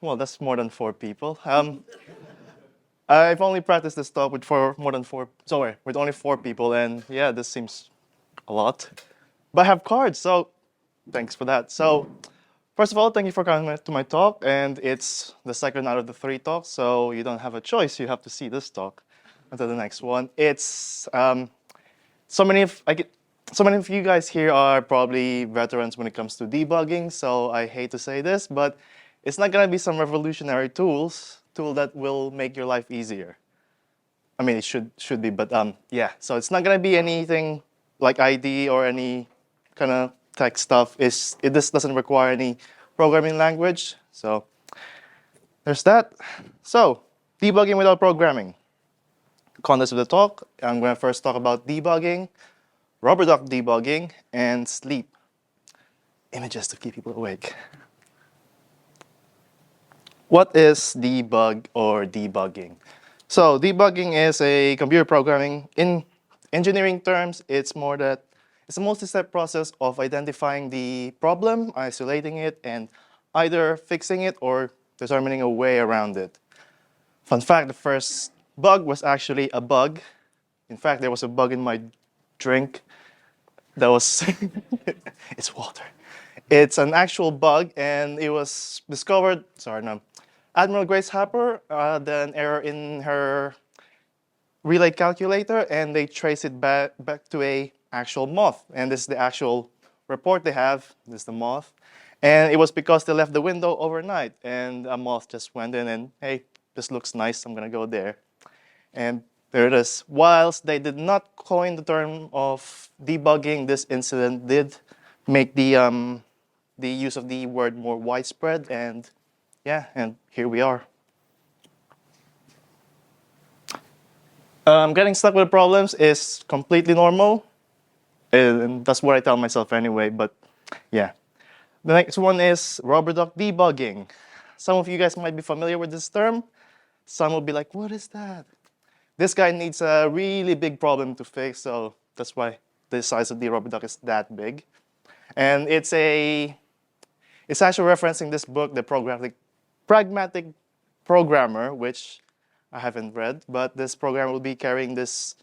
well, that's more than 4 people. I've only practiced this talk with with only 4 people, and yeah, this seems a lot. But I have cards, so thanks for that. So, first of all, thank you for coming to my talk, and it's the second out of the 3 talks, so you don't have a choice. You have to see this talk until the next one. It's so many of you guys here are probably veterans when it comes to debugging, so I hate to say this, but it's not gonna be some revolutionary tool that will make your life easier. I mean, it should be, but yeah. So it's not gonna be anything like ID or any kind of tech stuff. This doesn't require any programming language. So there's that. So debugging without programming. Context of the talk. I'm gonna first talk about debugging, rubber duck debugging, and sleep. Images to keep people awake. What is debug or debugging? So debugging is a computer programming. In engineering terms, it's a multi-step process of identifying the problem, isolating it, and either fixing it or determining a way around it. Fun fact, the first bug was actually a bug. In fact, there was a bug in my drink that was, it's water. It's an actual bug, and it was discovered, Admiral Grace Hopper had an error in her relay calculator, and they trace it back to a actual moth. And this is the actual report they have. This is the moth. And it was because they left the window overnight, and a moth just went in and, hey, this looks nice, I'm gonna go there. And there it is. Whilst they did not coin the term of debugging, this incident did make the use of the word more widespread, and yeah, and here we are. Getting stuck with problems is completely normal, and that's what I tell myself anyway, but yeah. The next one is rubber duck debugging. Some of you guys might be familiar with this term. Some will be like, what is that? This guy needs a really big problem to fix, so that's why the size of the rubber duck is that big. And it's actually referencing this book, The Pragmatic Programmer, which I haven't read, but this programmer will be carrying this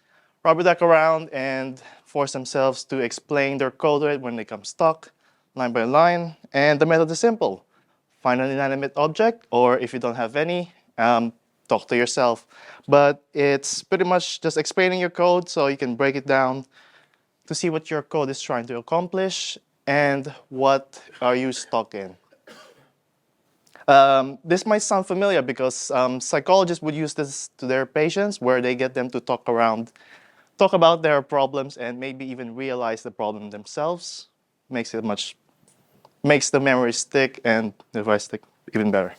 rubber duck around and force themselves to explain their code rate when they come stuck, line by line. And the method is simple. Find an inanimate object, or if you don't have any, talk to yourself. But it's pretty much just explaining your code so you can break it down to see what your code is trying to accomplish and what are you stuck in. This might sound familiar because psychologists would use this to their patients, where they get them to talk about their problems and maybe even realize the problem themselves. Makes the memory stick and the device stick even better.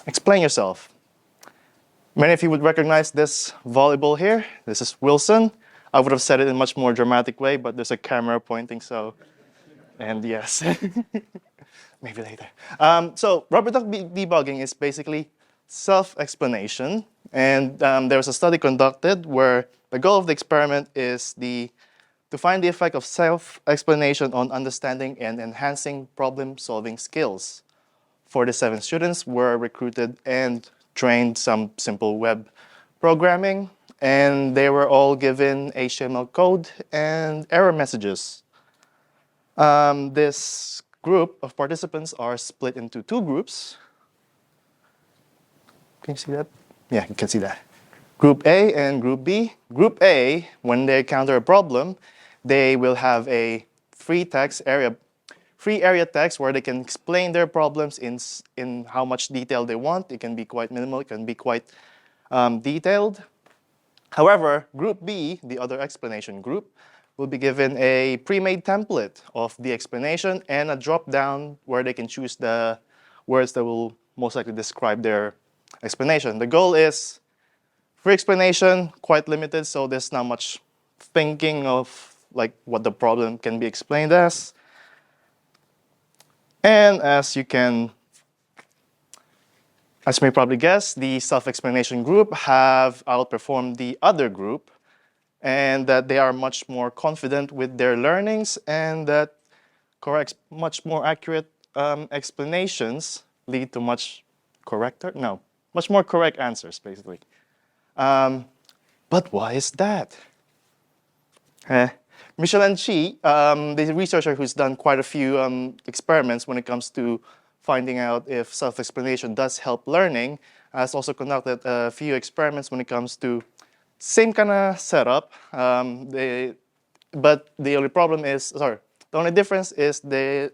Explain yourself. Many of you would recognize this volleyball here. This is Wilson. I would have said it in a much more dramatic way, but there's a camera pointing, so. And yes, maybe later. So rubber duck debugging is basically self-explanation. And there was a study conducted where the goal of the experiment is to find the effect of self-explanation on understanding and enhancing problem-solving skills. 47 students were recruited and trained some simple web programming, and they were all given HTML code and error messages. This group of participants are split into 2 groups. Can you see that? Yeah, you can see that. Group A and Group B. Group A, when they encounter a problem, they will have a free area text where they can explain their problems in how much detail they want. It can be quite minimal, it can be quite detailed. However, Group B, the other explanation group, will be given a pre-made template of the explanation and a drop-down where they can choose the words that will most likely describe their explanation. The goal is free explanation, quite limited, so there's not much thinking of like what the problem can be explained as. And as you may probably guess, the self-explanation group have outperformed the other group, and that they are much more confident with their learnings, and that much more accurate explanations lead to much more correct answers, basically. But why is that? Michelin Chi, the researcher who's done quite a few experiments when it comes to finding out if self-explanation does help learning, has also conducted a few experiments when it comes to same kind of setup. But the only problem is, the only difference is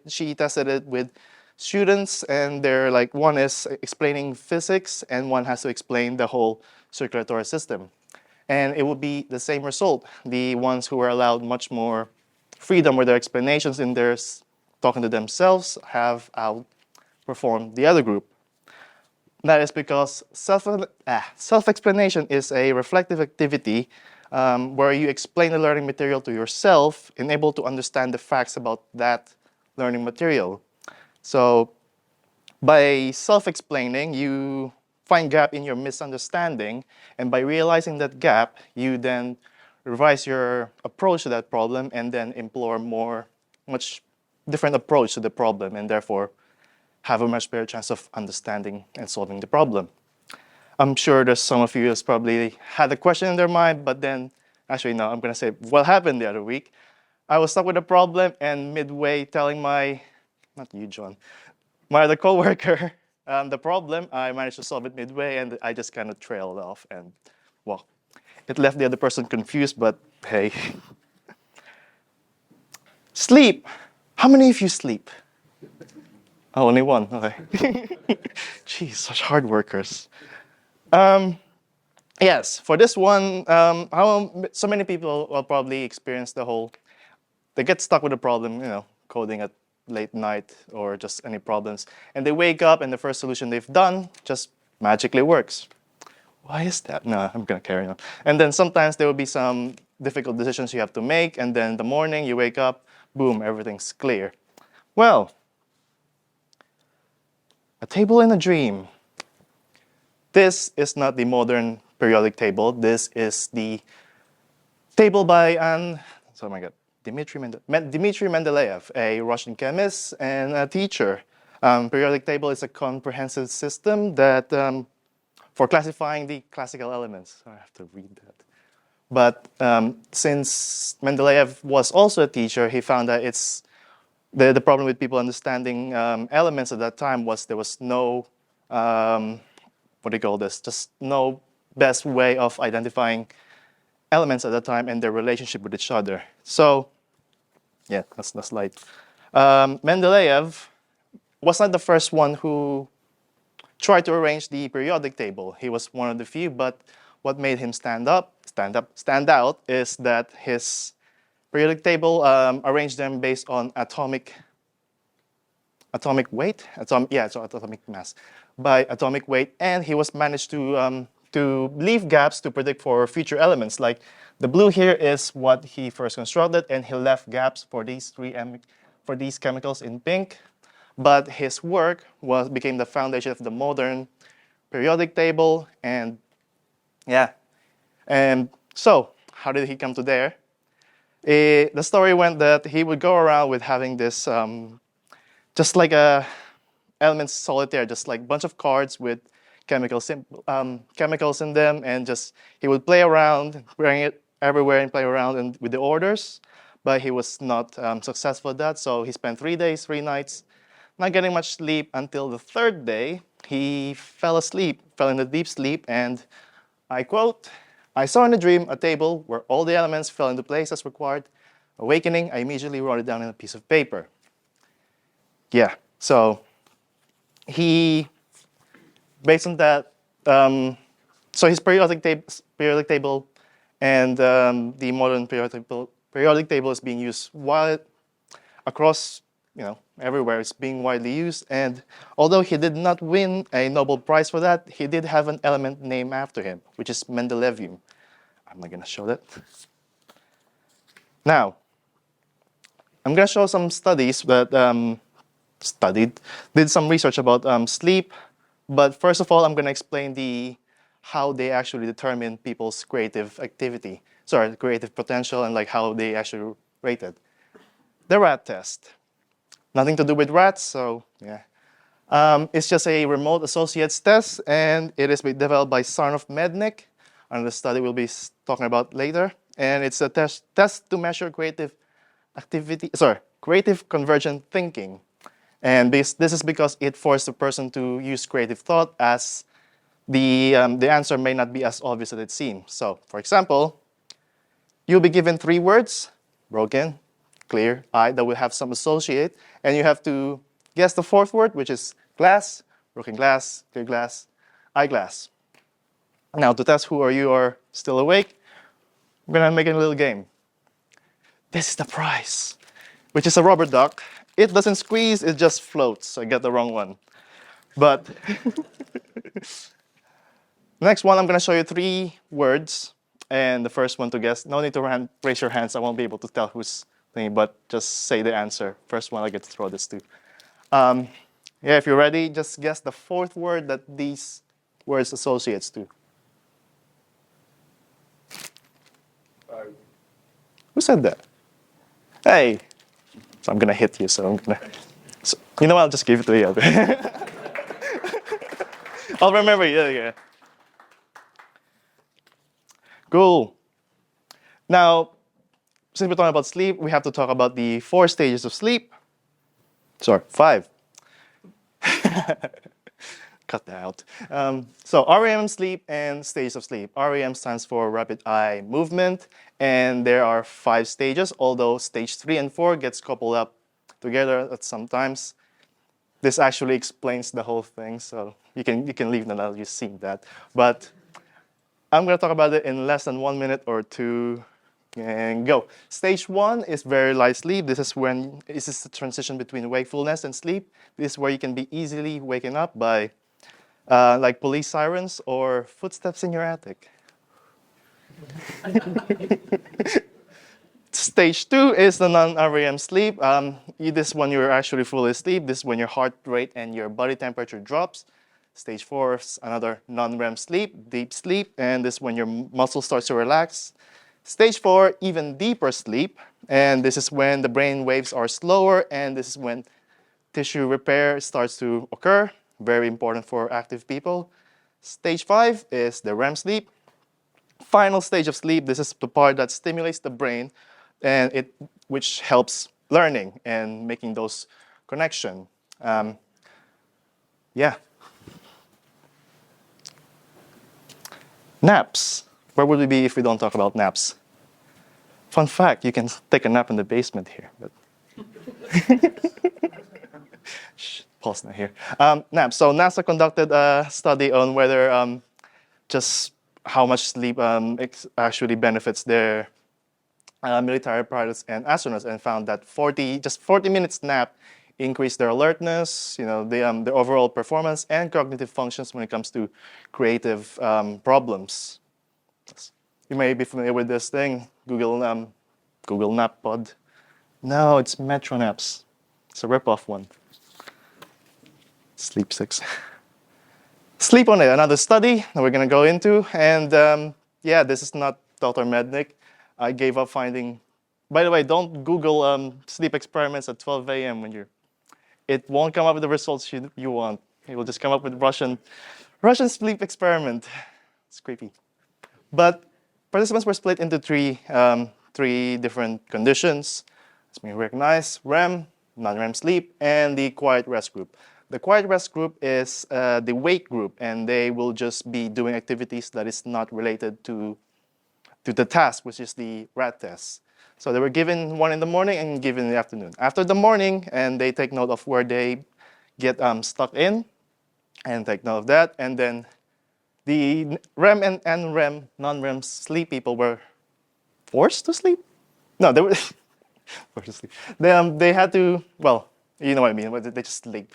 she tested it with students, and they're like, one is explaining physics and one has to explain the whole circulatory system. And it would be the same result. The ones who were allowed much more freedom with their explanations in their talking to themselves have outperformed the other group. That is because self-explanation is a reflective activity where you explain the learning material to yourself and able to understand the facts about that learning material. So by self-explaining, you find gap in your misunderstanding, and by realizing that gap, you then revise your approach to that problem and then employ much different approach to the problem, and therefore have a much better chance of understanding and solving the problem. I'm sure there's some of you who's probably had a question in their mind, but then, actually no, I'm gonna say what happened the other week. I was stuck with a problem, and midway telling not you, John, my other coworker, the problem, I managed to solve it midway, and I just kind of trailed off, and well, it left the other person confused, but hey. Sleep. How many of you sleep? Oh, only one, okay. Jeez, such hard workers. Yes, for this one, so many people will probably experience they get stuck with a problem, coding at late night or just any problems, and they wake up and the first solution they've done just magically works. Why is that? No, I'm gonna carry on. And then sometimes there will be some difficult decisions you have to make, and then in the morning you wake up, boom, everything's clear. Well, a table in a dream. This is not the modern periodic table. This is the table by Dmitry Mendeleev, a Russian chemist and a teacher. Periodic table is a comprehensive system that for classifying the classical elements. I have to read that. But since Mendeleev was also a teacher, he found that the problem with people understanding elements at that time was there was no, just no best way of identifying elements at that time and their relationship with each other. So, yeah, that's the slide. Mendeleev was not the first one who tried to arrange the periodic table. He was one of the few, but what made him stand out is that his periodic table arranged them based on atomic weight, atomic mass by atomic weight, and he was managed to leave gaps to predict for future elements. Like the blue here is what he first constructed, and he left gaps for these chemicals in pink. But his work became the foundation of the modern periodic table, and yeah. And so, how did he come to there? The story went that he would go around with having this, just like a elements solitaire, just like a bunch of cards with chemicals in them, and just he would play around, bring it everywhere and play around and with the orders, but he was not successful at that. So he spent 3 days, 3 nights, not getting much sleep until the third day. He fell into deep sleep, and I quote, "I saw in a dream a table where all the elements fell into place as required. Awakening, I immediately wrote it down on a piece of paper." Yeah, so he, based on that, so his periodic table and the modern periodic table is being used across, everywhere. It's being widely used, and although he did not win a Nobel Prize for that, he did have an element named after him, which is Mendelevium. I'm not gonna show that. Now, I'm gonna show some studies that did some research about sleep, but first of all, I'm gonna explain how they actually determine people's creative potential, and like how they actually rate it. The rat test. Nothing to do with rats, so yeah. It's just a remote associates test, and it is developed by Sarnoff Mednick, another study we'll be talking about later. And it's a test to measure creative convergent thinking. And this is because it forced the person to use creative thought, as the answer may not be as obvious as it seems. So, for example, you'll be given 3 words: broken, clear, eye, that will have some associate, and you have to guess the 4th word, which is glass, broken glass, clear glass, eyeglass. Now, to test who you are still awake, we're gonna make a little game. This is the prize, which is a rubber duck. It doesn't squeeze, it just floats. So I got the wrong one. But next one, I'm gonna show you 3 words, and the first one to guess. No need to raise your hands. I won't be able to tell who's thinking, but just say the answer. First one, I get to throw this to. Yeah, if you're ready, just guess the 4th word that these words associates to. Who said that? Hey. So I'm gonna hit you, so I'm gonna. So, you know what? I'll just give it to you. I'll remember. Yeah. Cool. Now, since we're talking about sleep, we have to talk about the 4 stages of sleep. Sorry, 5. Cut that out. So REM sleep and stages of sleep. REM stands for rapid eye movement, and there are 5 stages, although stage 3 and 4 gets coupled up together at sometimes. This actually explains the whole thing, so you can leave now you've seen that. But I'm going to talk about it in less than 1 minute or 2. And go. Stage 1 is very light sleep. This is the transition between wakefulness and sleep. This is where you can be easily waken up by like police sirens or footsteps in your attic. Stage 2 is the non-REM sleep. This is when you're actually fully asleep. This is when your heart rate and your body temperature drops. Stage 4 is another non-REM sleep, deep sleep, and this is when your muscle starts to relax. Stage 4, even deeper sleep, and this is when the brain waves are slower, and this is when tissue repair starts to occur. Very important for active people. Stage 5 is the REM sleep. Final stage of sleep, this is the part that stimulates the brain, and which helps learning and making those connections. Yeah. Naps. Where would we be if we don't talk about naps? Fun fact, you can take a nap in the basement here. But pause now here. Naps. So NASA conducted a study on whether just how much sleep actually benefits their military pilots and astronauts, and found that 40 minutes nap increased their alertness, their overall performance and cognitive functions when it comes to creative problems. You may be familiar with this thing, Google Nap Pod. No, it's Metro Naps. It's a rip-off one. Sleep 6. Sleep on it, another study that we're going to go into. And yeah, this is not Dr. Mednick. I gave up finding. By the way, don't Google sleep experiments at 12 a.m. It won't come up with the results you want. It will just come up with Russian sleep experiment. It's creepy. But participants were split into three different conditions. As we recognize: REM, non-REM sleep, and the quiet rest group. The quiet rest group is the wake group, and they will just be doing activities that is not related to the task, which is the rat test. So they were given one in the morning and given in the afternoon. After the morning, and they take note of where they get stuck in, and take note of that. And then the REM and NREM, non-REM sleep people were forced to sleep? No, they were forced to sleep. They had to, well, you know what I mean, they just sleep.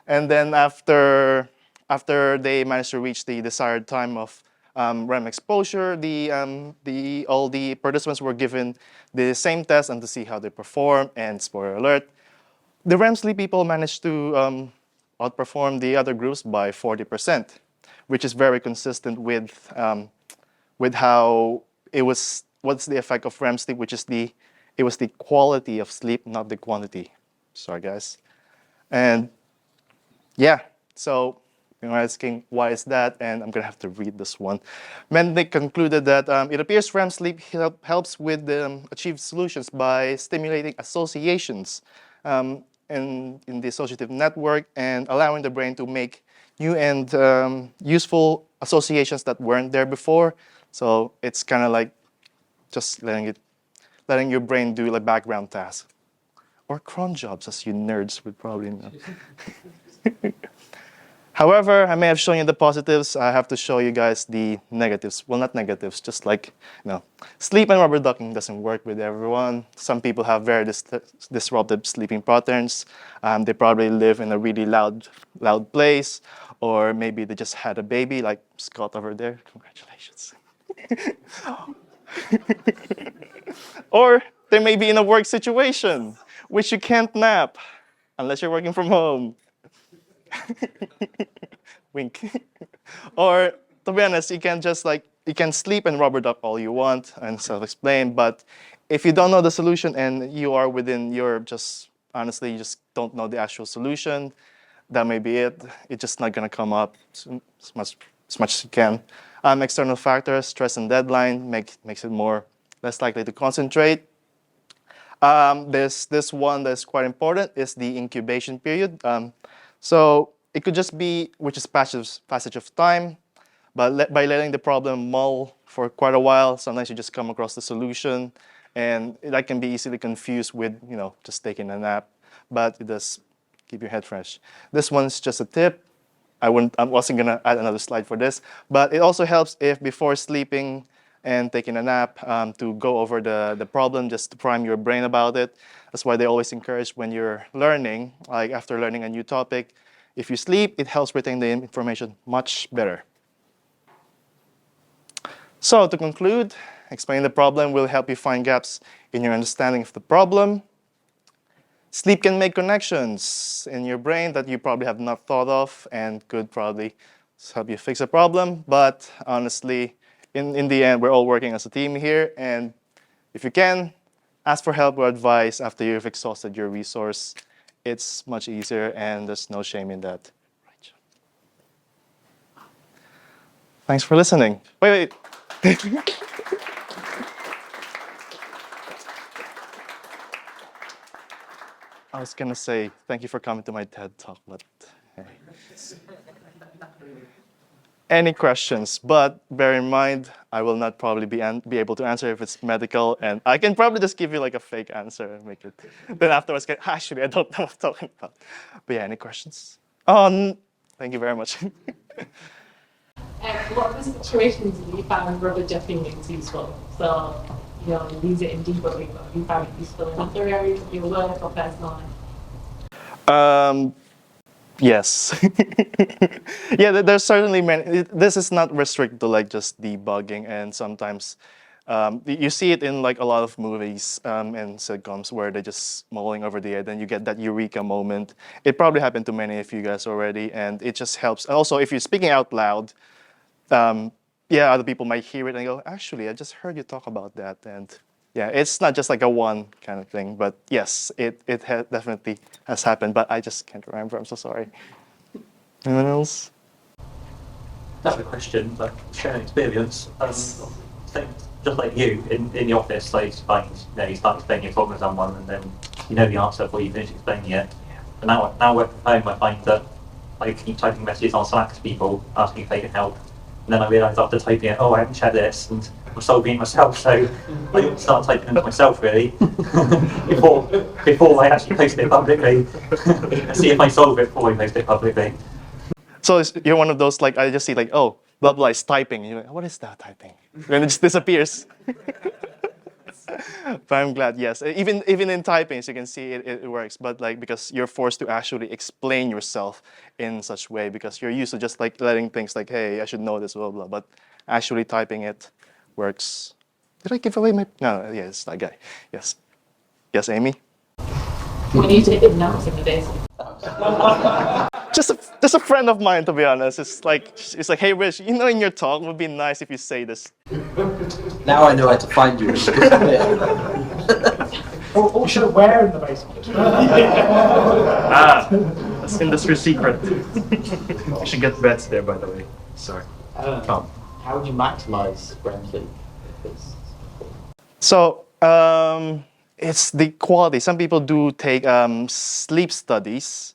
And then after they managed to reach the desired time of REM exposure, all the participants were given the same test and to see how they perform. And spoiler alert, the REM sleep people managed to outperform the other groups by 40%, which is very consistent with how it was. What's the effect of REM sleep? It was the quality of sleep, not the quantity. Sorry, guys. And yeah, so you're asking why is that, and I'm gonna have to read this one. Mendick concluded that it appears REM sleep helps with achieve solutions by stimulating associations in the associative network and allowing the brain to make new and useful associations that weren't there before. So it's kind of like just letting your brain do like background tasks or cron jobs, as you nerds would probably know. However, I may have shown you the positives. I have to show you guys the negatives. Well, not negatives, just like, sleep and rubber ducking doesn't work with everyone. Some people have very disruptive sleeping patterns. They probably live in a really loud place, or maybe they just had a baby, like Scott over there. Congratulations. Or they may be in a work situation, which you can't nap unless you're working from home. Wink. Or to be honest, you can sleep and rubber duck all you want and self-explain, but if you don't know the solution and you are within your honestly, you just don't know the actual solution, that may be it. It's just not gonna come up as much as you can. External factors, stress and deadline makes it less likely to concentrate. This one that's quite important is the incubation period. So it could just be, which is passage of time, but by letting the problem mull for quite a while, sometimes you just come across the solution, and that can be easily confused with, just taking a nap, but it does keep your head fresh. This one's just a tip. I wasn't gonna add another slide for this, but it also helps if before sleeping and taking a nap to go over the problem, just to prime your brain about it. That's why they always encourage when you're learning, like after learning a new topic, if you sleep, it helps retain the information much better. So to conclude, explaining the problem will help you find gaps in your understanding of the problem. Sleep can make connections in your brain that you probably have not thought of and could probably help you fix a problem. But honestly, in the end, we're all working as a team here. And if you can, ask for help or advice after you've exhausted your resource. It's much easier, and there's no shame in that. Right. Thanks for listening. Wait. I was going to say thank you for coming to my TED Talk, but hey. Any questions? But bear in mind, I will not probably be able to answer if it's medical, and I can probably just give you like a fake answer and make it. Then afterwards, actually, I don't know what I'm talking about. But yeah, any questions? Thank you very much. What are the situations have you found rubber ducking is useful? So, you use it in debugging, but have you found it useful in other areas of your work or personal life? Yes. Yeah, there's certainly many. This is not restricted to like just debugging, and sometimes you see it in like a lot of movies and sitcoms where they're just mulling over the head, and you get that eureka moment. It probably happened to many of you guys already, and it just helps. And also, if you're speaking out loud, other people might hear it and go, actually, I just heard you talk about that. And yeah, it's not just like a one kind of thing, but yes, it definitely has happened, but I just can't remember. I'm so sorry. Anyone else? Not a question, but sharing experience. Just like you, in the office, you start explaining your problem to someone, and then you know the answer before you finish explaining it. And now working from home, I find that I keep typing messages on Slack to people asking if they can help. And then I realise after typing it, I haven't shared this, and I'm solving it myself, so I start typing them to myself really before I actually post it publicly. See if I solve it before I post it publicly. So you're one of those, like, I just see like, oh, blah blah is typing, and you're like, what is that typing? And it just disappears. But I'm glad, yes. Even in typing, as you can see, it works. But like, because you're forced to actually explain yourself in such way, because you're used to just like letting things like, hey, I should know this, blah blah. But actually typing it works. Did I give away my? No, yes, that guy. Yes, yes, Amy. When you take notes in the days. Just a friend of mine, to be honest. It's like, hey, Rich, in your talk, it would be nice if you say this. Now I know where to find you. Or should I wear in the basement? That's industry secret. You should get bets there, by the way. Sorry. How would you maximize REM sleep? So it's the quality. Some people do take sleep studies,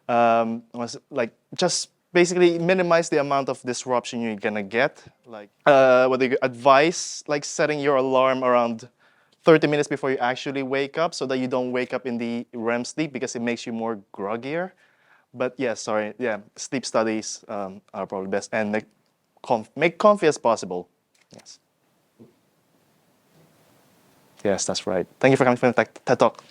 like just basically minimize the amount of disruption you're gonna get. Like what they advise, like setting your alarm around 30 minutes before you actually wake up, so that you don't wake up in the REM sleep because it makes you more groggier. But yeah, sorry, yeah, sleep studies are probably best, and make comfy as possible. Yes. Yes, that's right. Thank you for coming to the TED Talk.